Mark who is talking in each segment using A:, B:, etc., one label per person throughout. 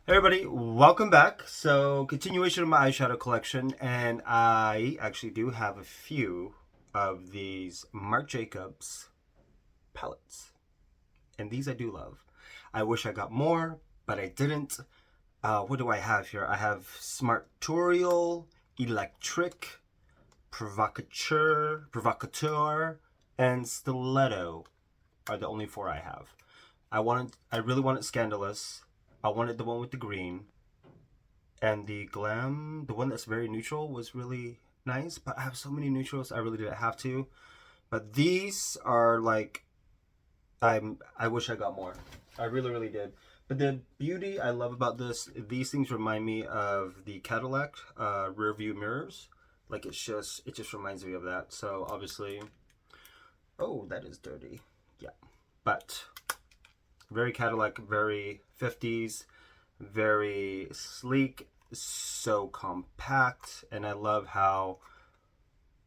A: Hey everybody, welcome back. So, continuation of my eyeshadow collection, and I actually do have a few of these Marc Jacobs palettes, and these I do love. I wish I got more, but I didn't. What do I have here? I have Smartorial, Electric, Provocateur, and Stiletto are the only four I have. I really wanted Scandalous. I wanted the one with the green. And the Glam, the one that's very neutral, was really nice. But I have so many neutrals, I really didn't have to. But these are like, I wish I got more. I really, really did. But the beauty I love about this, these things remind me of the Cadillac rear view mirrors. Like it just reminds me of that. So obviously, oh, that is dirty. Yeah, but very Cadillac, very 50s, very sleek, so compact. And I love how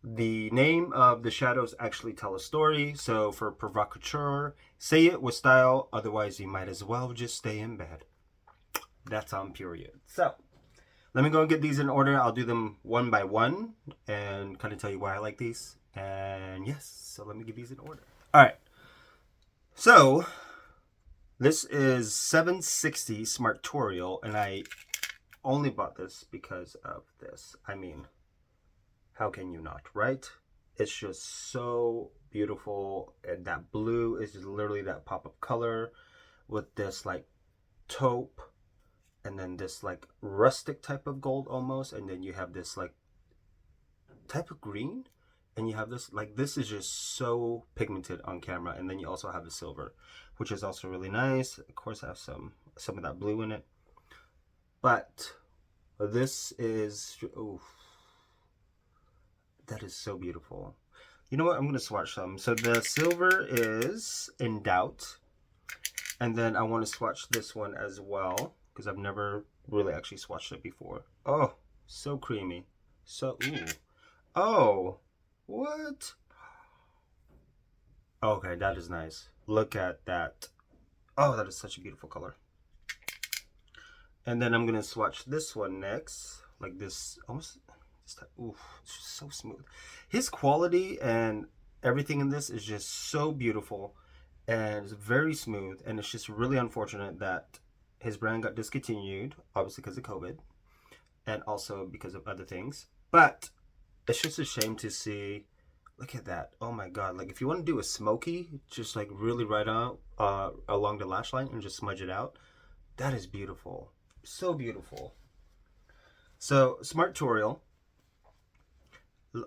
A: the name of the shadows actually tell a story. So for provocateur, say it with style, otherwise you might as well just stay in bed. That's on period. So let me go and get these in order. I'll do them one by one and kind of tell you why I like these. And yes, so let me get these in order. All right. So this is 760 Smartorial, and I only bought this because of this. I mean, how can you not, right? It's just so beautiful, and that blue is just literally that pop-up color with this like taupe and then this like rustic type of gold almost, and then you have this like type of green, and you have this like, this is just so pigmented on camera. And then you also have the silver, which is also really nice. Of course I have some of that blue in it, but this is, oh, that is so beautiful. You know what, I'm gonna swatch some. So the silver is In Doubt, and then I want to swatch this one as well because I've never really actually swatched it before. Oh, so creamy. So, ooh. Oh, what? Okay, that is nice. Look at that. Oh, that is such a beautiful color. And then I'm gonna swatch this one next, like this, almost. Ooh, it's just so smooth. His quality and everything in this is just so beautiful, and it's very smooth. And it's just really unfortunate that his brand got discontinued, obviously because of COVID, and also because of other things. But it's just a shame to see. Look at that. Oh my god. Like if you want to do a smoky, just like really right out along the lash line and just smudge it out. That is beautiful. So beautiful. So Smartorial,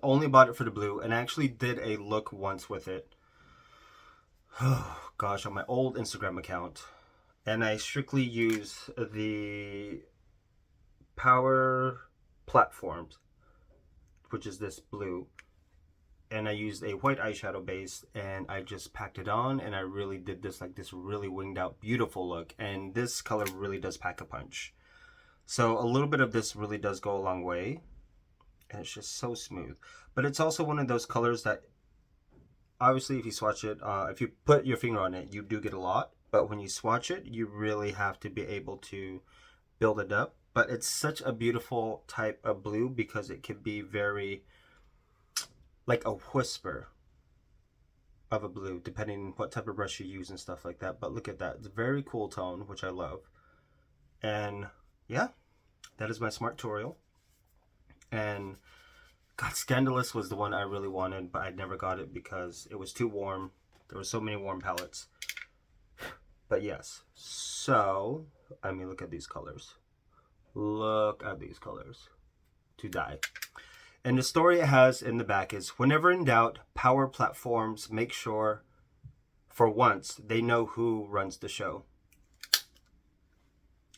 A: only bought it for the blue, and I actually did a look once with it. Oh gosh, on my old Instagram account. And I strictly use the Power Platforms, which is this blue. And I used a white eyeshadow base, and I just packed it on, and I really did this like this really winged out beautiful look. And this color really does pack a punch. So a little bit of this really does go a long way, and it's just so smooth. But it's also one of those colors that obviously if you swatch it, if you put your finger on it, you do get a lot. But when you swatch it, you really have to be able to build it up. But it's such a beautiful type of blue because it can be very like a whisper of a blue, depending what type of brush you use and stuff like that. But look at that. It's a very cool tone, which I love. And yeah, that is my Smartorial. And God, Scandalous was the one I really wanted, but I never got it because it was too warm. There were so many warm palettes. But yes, so, I mean, look at these colors. Look at these colors. To die. And the story it has in the back is, whenever in doubt, Power Platforms make sure, for once, they know who runs the show.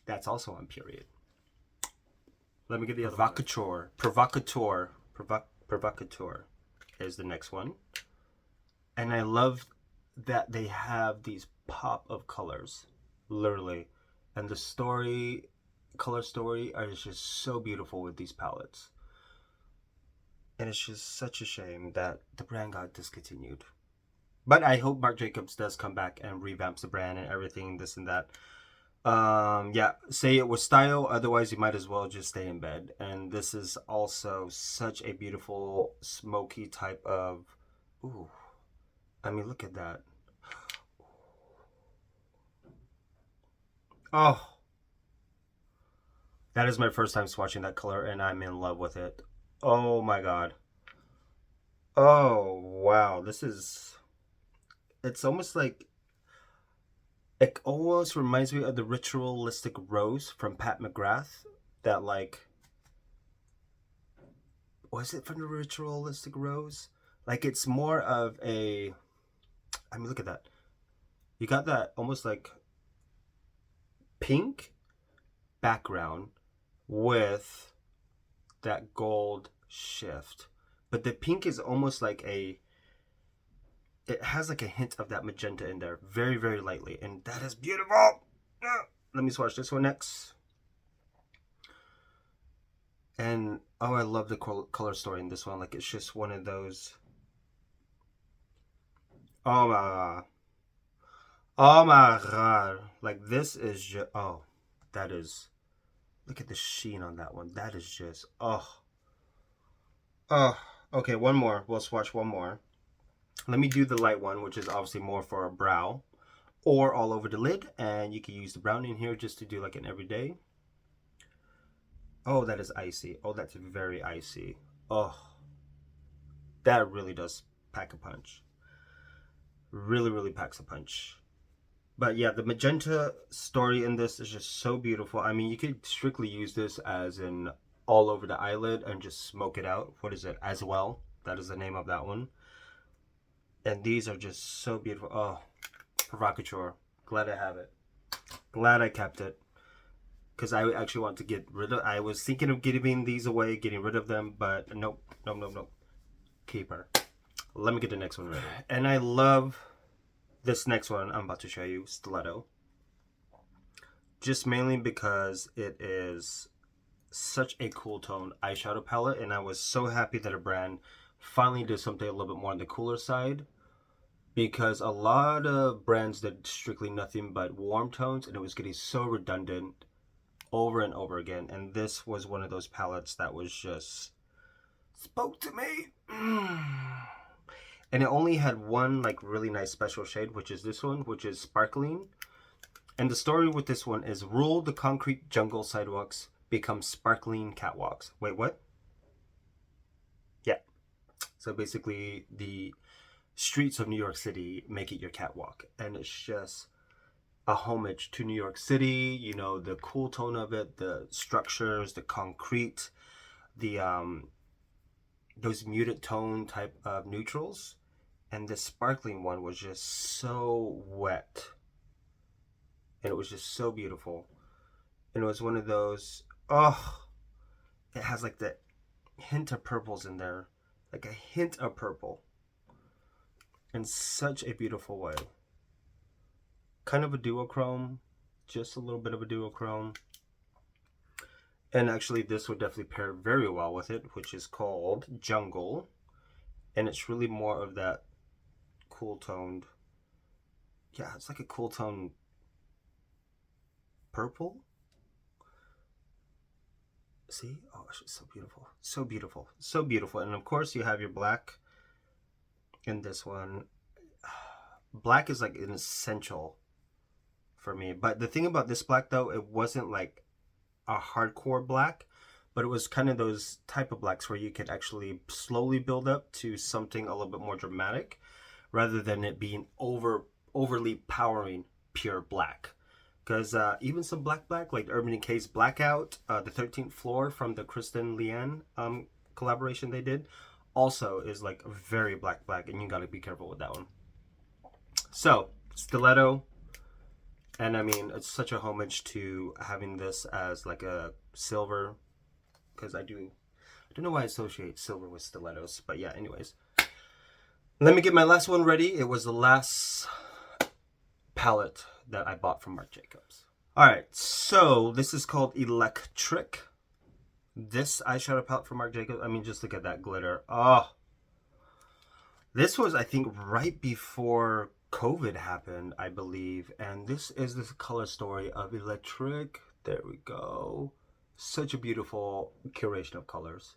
A: That's also on period. Let me get the other one. Provocateur is the next one. And I love that they have these pop of colors, literally. And the story, color story, is just so beautiful with these palettes. And it's just such a shame that the brand got discontinued. But I hope Marc Jacobs does come back and revamps the brand and everything, this and that. Yeah, say it with style, otherwise you might as well just stay in bed. And this is also such a beautiful smoky type of, ooh, I mean, look at that. Oh, that is my first time swatching that color and I'm in love with it. Oh my god. Oh, wow. This is, it's almost like, it almost reminds me of the Ritualistic Rose from Pat McGrath. That, like, was it from the Ritualistic Rose? Like, it's more of a, I mean, look at that. You got that almost like pink background with that gold shift. But the pink is almost like a, it has like a hint of that magenta in there, very, very lightly. And that is beautiful. Let me swatch this one next. And oh, I love the color story in this one. Like, it's just one of those. Oh my god. Oh my god. Like, this is just, oh, that is, look at the sheen on that one. That is just, oh. Oh, okay, one more. We'll swatch one more. Let me do the light one, which is obviously more for a brow or all over the lid. And you can use the brown in here just to do like an everyday. Oh, that is icy. Oh, that's very icy. Oh, that really does pack a punch. Really, really packs a punch. But yeah, the magenta story in this is just so beautiful. I mean, you could strictly use this as in all over the eyelid and just smoke it out. What is it? As well. That is the name of that one. And these are just so beautiful. Oh, provocateur. Glad I have it. Glad I kept it. Because I actually want to get rid of, I was thinking of giving these away, getting rid of them, but nope, nope, nope, nope. Keep her. Let me get the next one ready. And I love this next one I'm about to show you, Stiletto. Just mainly because it is such a cool tone eyeshadow palette, and I was so happy that a brand finally did something a little bit more on the cooler side, because a lot of brands did strictly nothing but warm tones and it was getting so redundant over and over again. And this was one of those palettes that was just spoke to me. And it only had one like really nice special shade, which is this one, which is sparkling. And the story with this one is rule the concrete jungle sidewalks, become sparkling catwalks. Wait, what? Yeah. So basically the streets of New York City make it your catwalk. And it's just a homage to New York City, you know, the cool tone of it, the structures, the concrete, the those muted tone type of neutrals. And the sparkling one was just so wet. And it was just so beautiful. And it was one of those, oh, it has like the hint of purples in there. Like a hint of purple. In such a beautiful way. Kind of a duochrome. Just a little bit of a duochrome. And actually this would definitely pair very well with it, which is called Jungle. And it's really more of that cool toned, yeah, it's like a cool tone purple. See? Oh, it's so beautiful. So beautiful. So beautiful. And of course you have your black in this one. Black is like an essential for me. But the thing about this black though, it wasn't like a hardcore black, but it was kind of those type of blacks where you could actually slowly build up to something a little bit more dramatic rather than it being overly powering pure black. Because even some black like Urban Decay's Blackout, the 13th Floor from the Kristen Leanne collaboration they did, also is like very black, and you gotta be careful with that one. So Stiletto, and I mean it's such a homage to having this as like a silver, because I don't know why I associate silver with stilettos, but yeah, anyways. Let me get my last one ready. It was the last palette that I bought from Marc Jacobs. Alright, so this is called Electric. This eyeshadow palette from Marc Jacobs, I mean, just look at that glitter. Oh, this was, I think, right before COVID happened, I believe, and this is the color story of Electric. There we go. Such a beautiful curation of colors.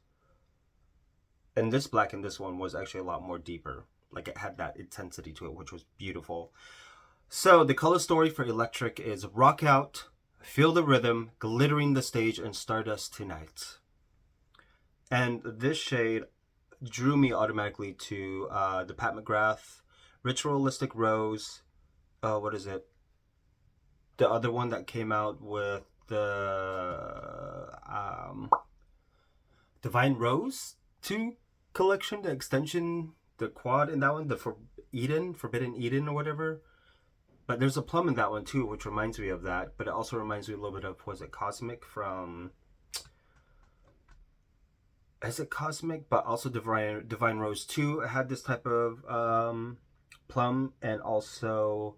A: And this black in this one was actually a lot more deeper. Like it had that intensity to it, which was beautiful. So the color story for Electric is rock out, feel the rhythm, glittering the stage, and stardust tonight. And this shade drew me automatically to the Pat McGrath Ritualistic Rose. What is it? The other one that came out with the Divine Rose 2 collection, the extension, the quad in that one, the Forbidden Eden or whatever. But there's a plum in that one too, which reminds me of that. But it also reminds me a little bit of, was it Cosmic from... Is it Cosmic? But also Divine Rose 2 had this type of plum, and also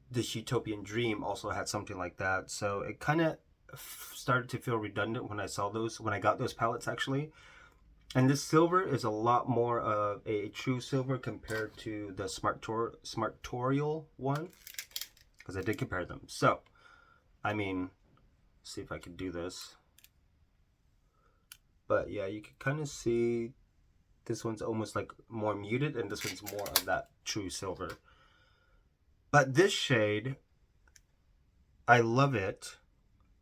A: this Utopian Dream also had something like that. So it kind of started to feel redundant when I saw those, when I got those palettes actually. And this silver is a lot more of a true silver compared to the Smartorial one, because I did compare them. So, I mean, see if I can do this. But yeah, you can kind of see this one's almost like more muted, and this one's more of that true silver. But this shade, I love it.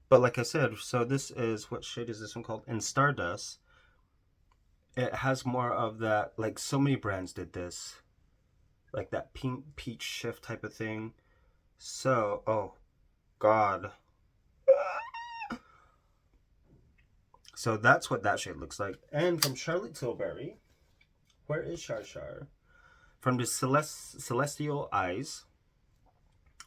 A: But like I said, so this is, what shade is this one called? In Stardust. It has more of that, like so many brands did this, like that pink peach shift type of thing. So, oh god. So that's what that shade looks like. And from Charlotte Tilbury, where is Char? From the Celestial Eyes,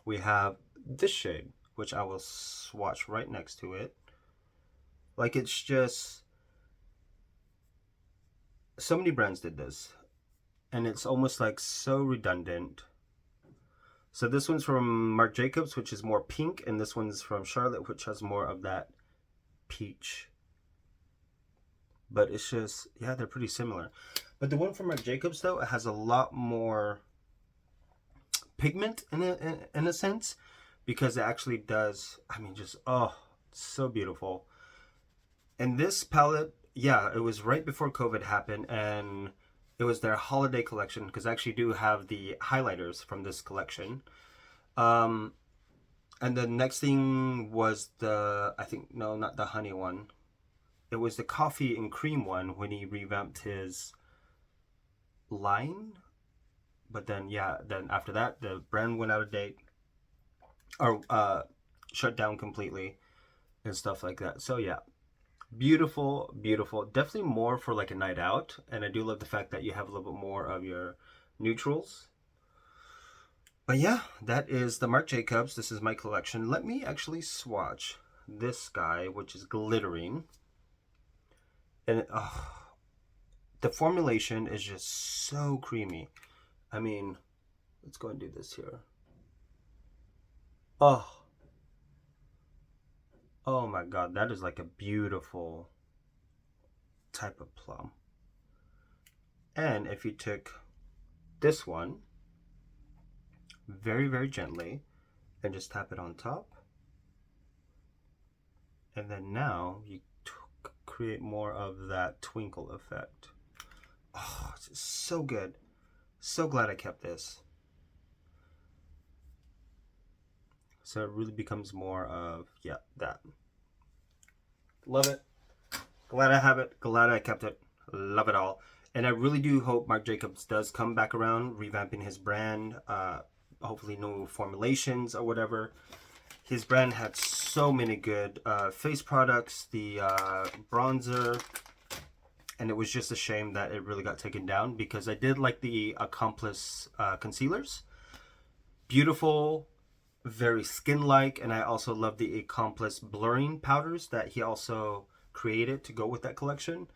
A: we have this shade, which I will swatch right next to it. Like, it's just... So many brands did this, and it's almost like so redundant. So this one's from Marc Jacobs, which is more pink, and this one's from Charlotte, which has more of that peach. But it's just, yeah, they're pretty similar. But the one from Marc Jacobs, though, it has a lot more pigment in a sense, because it actually does, I mean, just, oh, so beautiful. And this palette, yeah, it was right before COVID happened, and it was their holiday collection, because I actually do have the highlighters from this collection. And the next thing was the, I think, no, not the honey one. It was the coffee and cream one when he revamped his line. But then, yeah, then after that, the brand went out of date, or shut down completely and stuff like that. So yeah. Beautiful, beautiful. Definitely more for like a night out. And I do love the fact that you have a little bit more of your neutrals. But yeah, that is the Marc Jacobs. This is my collection. Let me actually swatch this guy, which is glittering. And the formulation is just so creamy. I mean, let's go and do this here. Oh my god, that is like a beautiful type of plum. And if you took this one very, very gently and just tap it on top, and then now you create more of that twinkle effect. Oh, it's just so good. So glad I kept this. So it really becomes more of, yeah, that. Love it. Glad I have it. Glad I kept it. Love it all. And I really do hope Marc Jacobs does come back around, revamping his brand. Hopefully new formulations or whatever. His brand had so many good face products. The bronzer. And it was just a shame that it really got taken down, because I did like the Accomplice concealers. Beautiful. Very skin-like, and I also love the Accomplice blurring powders that he also created to go with that collection.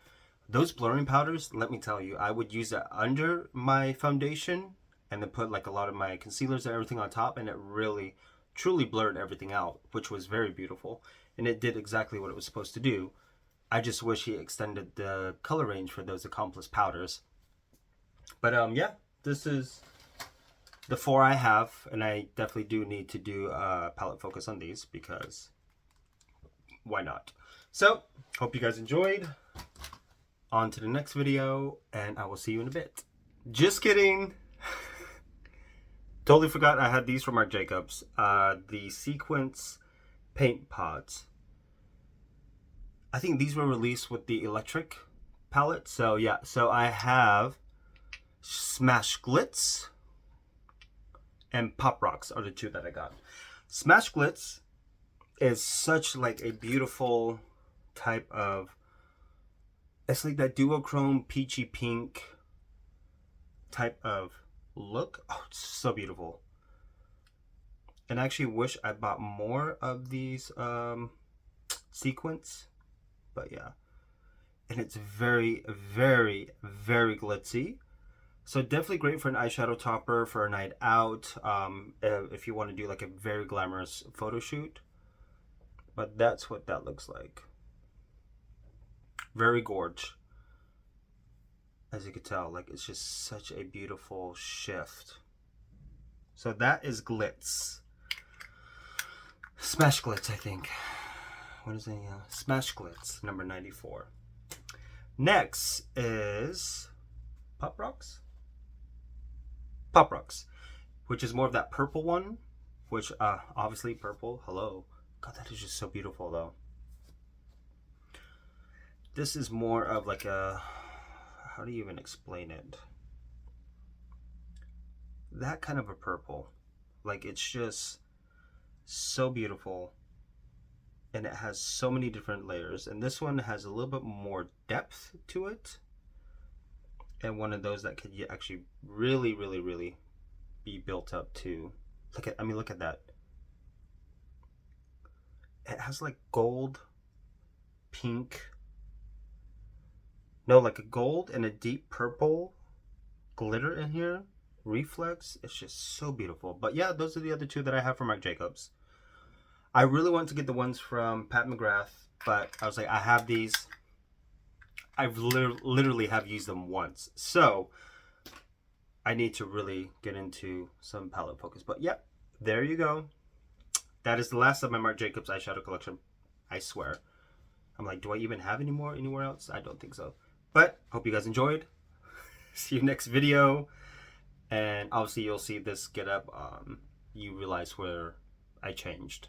A: Those blurring powders, let me tell you, I would use it under my foundation and then put like a lot of my concealers and everything on top, and it really truly blurred everything out, which was very beautiful, and it did exactly what it was supposed to do. I just wish he extended the color range for those Accomplice powders. But yeah, this is the 4 I have, and I definitely do need to do a palette focus on these because why not? So, hope you guys enjoyed. On to the next video, and I will see you in a bit. Just kidding. Totally forgot I had these from Marc Jacobs. The Sequence paint pods. I think these were released with the electric palette. So yeah, so I have Smash Glitz and Pop Rocks are the 2 that I got. Smash Glitz is such like a beautiful type of, it's like that duochrome peachy pink type of look. Oh, it's so beautiful. And I actually wish I bought more of these sequence, but yeah. And it's very, very, very glitzy. So definitely great for an eyeshadow topper for a night out, if you want to do like a very glamorous photo shoot. But that's what that looks like. Very gorge. As you can tell, like it's just such a beautiful shift. So that is Glitz. Smash Glitz, I think. What is it? Smash Glitz, number 94. Next is Pop Rocks. Pop Rocks, which is more of that purple one, which obviously purple, hello. God, that is just so beautiful though. This is more of like a, how do you even explain it? That kind of a purple. Like it's just so beautiful. And it has so many different layers. And this one has a little bit more depth to it. And one of those that could actually really, really, really be built up to. Look at, I mean, look at that. It has like gold, pink. No, like a gold and a deep purple glitter in here. Reflex. It's just so beautiful. But yeah, those are the other 2 that I have from Marc Jacobs. I really want to get the ones from Pat McGrath, but I was like, I have these. I've literally have used them once. So I need to really get into some palette focus. But yep, there you go. That is the last of my Marc Jacobs eyeshadow collection. I swear. I'm like, do I even have any more anywhere else? I don't think so. But hope you guys enjoyed. See you next video. And obviously you'll see this get up. You realize where I changed.